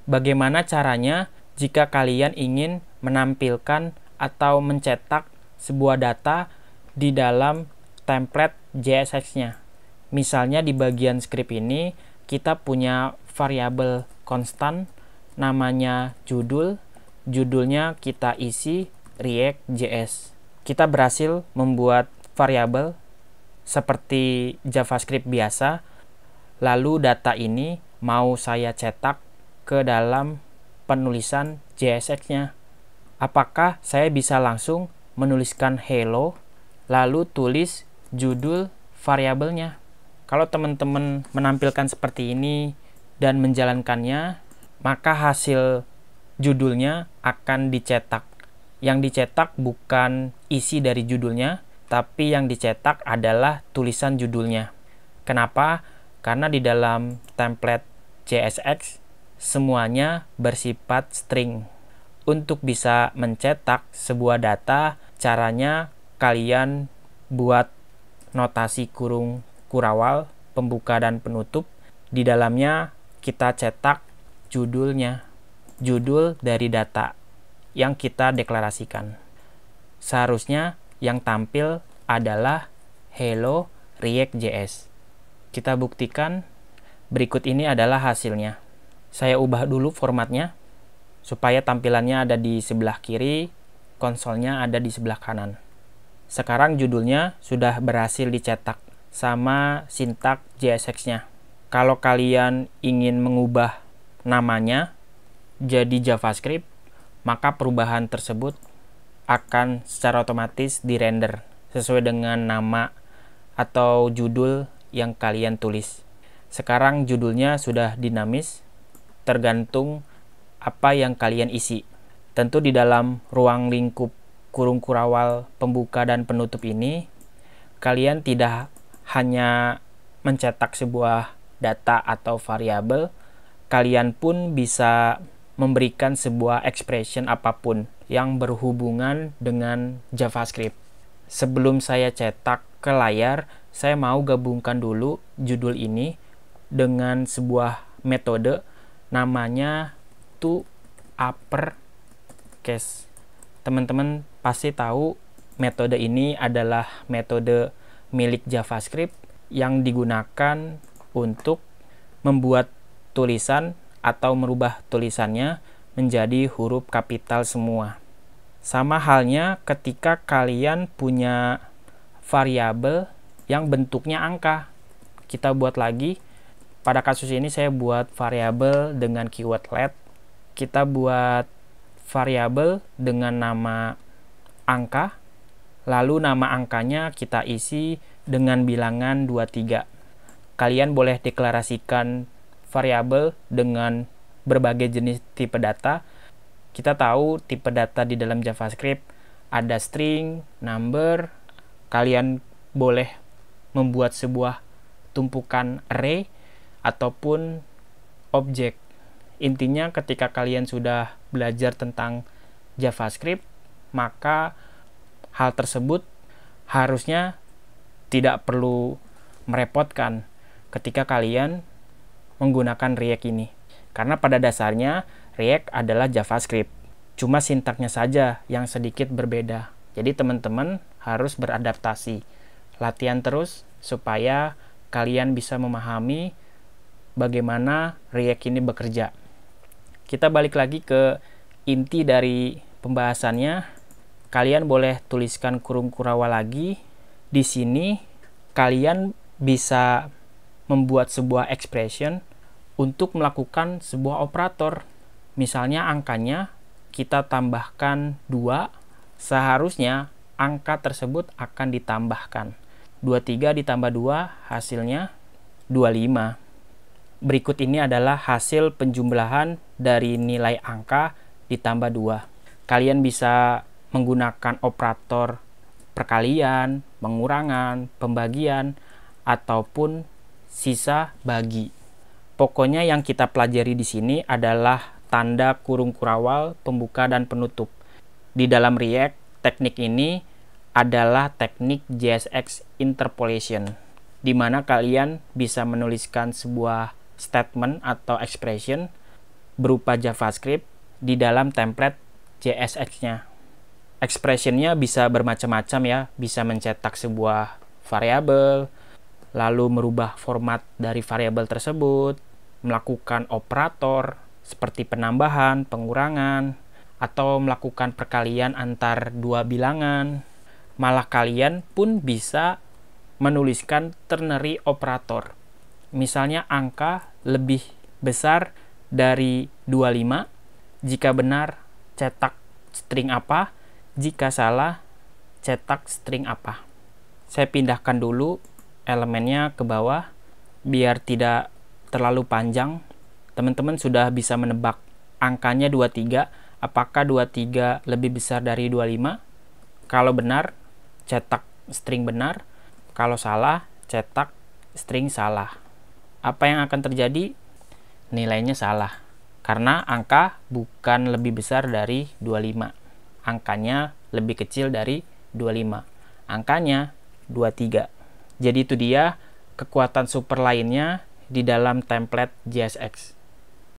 Bagaimana caranya jika kalian ingin menampilkan atau mencetak sebuah data di dalam template JSX-nya. Misalnya di bagian script ini kita punya variabel konstan namanya judul. Judulnya kita isi React.js. Kita berhasil membuat variabel seperti JavaScript biasa. Lalu data ini mau saya cetak ke dalam penulisan JSX-nya. Apakah saya bisa langsung menuliskan hello lalu tulis judul variabelnya? Kalau teman-teman menampilkan seperti ini dan menjalankannya, maka hasil judulnya akan dicetak. Yang dicetak bukan isi dari judulnya, tapi yang dicetak adalah tulisan judulnya. Kenapa? Karena di dalam template JSX semuanya bersifat string. Untuk bisa mencetak sebuah data, caranya kalian buat notasi kurung kurawal, pembuka dan penutup. Di dalamnya kita cetak judulnya, judul dari data yang kita deklarasikan. Seharusnya yang tampil adalah Hello React.js. Kita buktikan, berikut ini adalah hasilnya. Saya ubah dulu formatnya supaya tampilannya ada di sebelah kiri, konsolnya ada di sebelah kanan. Sekarang judulnya sudah berhasil dicetak sama sintak JSX-nya. Kalau kalian ingin mengubah namanya jadi JavaScript, maka perubahan tersebut akan secara otomatis dirender sesuai dengan nama atau judul yang kalian tulis. Sekarang judulnya sudah dinamis, tergantung apa yang kalian isi. Tentu di dalam ruang lingkup kurung kurawal pembuka dan penutup ini, kalian tidak hanya mencetak sebuah data atau variabel, kalian pun bisa memberikan sebuah expression apapun yang berhubungan dengan JavaScript. Sebelum saya cetak ke layar, saya mau gabungkan dulu judul ini dengan sebuah metode namanya toUpperCase. Teman-teman pasti tahu metode ini adalah metode milik JavaScript yang digunakan untuk membuat tulisan atau merubah tulisannya menjadi huruf kapital semua. Sama halnya ketika kalian punya variabel yang bentuknya angka. Kita buat lagi. Pada kasus ini saya buat variabel dengan keyword let. Kita buat variabel dengan nama angka. Lalu nama angkanya kita isi dengan bilangan 23. Kalian boleh deklarasikan variabel dengan berbagai jenis tipe data. Kita tahu tipe data di dalam JavaScript ada string, number. Kalian boleh membuat sebuah tumpukan array ataupun objek. Intinya ketika kalian sudah belajar tentang JavaScript, maka hal tersebut harusnya tidak perlu merepotkan ketika kalian menggunakan React ini. Karena pada dasarnya React adalah JavaScript. Cuma sintaknya saja yang sedikit berbeda. Jadi teman-teman harus beradaptasi. Latihan terus supaya kalian bisa memahami bagaimana React ini bekerja. Kita balik lagi ke inti dari pembahasannya. Kalian boleh tuliskan kurung kurawal lagi. Di sini kalian bisa membuat sebuah expression untuk melakukan sebuah operator. Misalnya angkanya kita tambahkan 2, seharusnya angka tersebut akan ditambahkan. 23 ditambah 2 hasilnya 25. Berikut ini adalah hasil penjumlahan dari nilai angka ditambah 2. Kalian bisa menggunakan operator perkalian, pengurangan, pembagian, ataupun sisa bagi. Pokoknya yang kita pelajari di sini adalah tanda kurung kurawal, pembuka dan penutup. Di dalam React, teknik ini adalah teknik JSX interpolation, di mana kalian bisa menuliskan sebuah statement atau expression berupa JavaScript di dalam template JSX-nya. Expression-nya bisa bermacam-macam ya, bisa mencetak sebuah variabel, lalu merubah format dari variabel tersebut, melakukan operator seperti penambahan, pengurangan, atau melakukan perkalian antar dua bilangan. Malah kalian pun bisa menuliskan ternary operator. Misalnya angka lebih besar dari 25, jika benar cetak string apa, jika salah cetak string apa. Saya pindahkan dulu elemennya ke bawah biar tidak terlalu panjang. Teman-teman sudah bisa menebak angkanya 23, apakah 23 lebih besar dari 25? Kalau benar, cetak string benar. Kalau salah, cetak string salah. Apa yang akan terjadi? Nilainya salah. Karena angka bukan lebih besar dari 25. Angkanya lebih kecil dari 25. Angkanya 23. Jadi itu dia kekuatan super lainnya di dalam template JSX.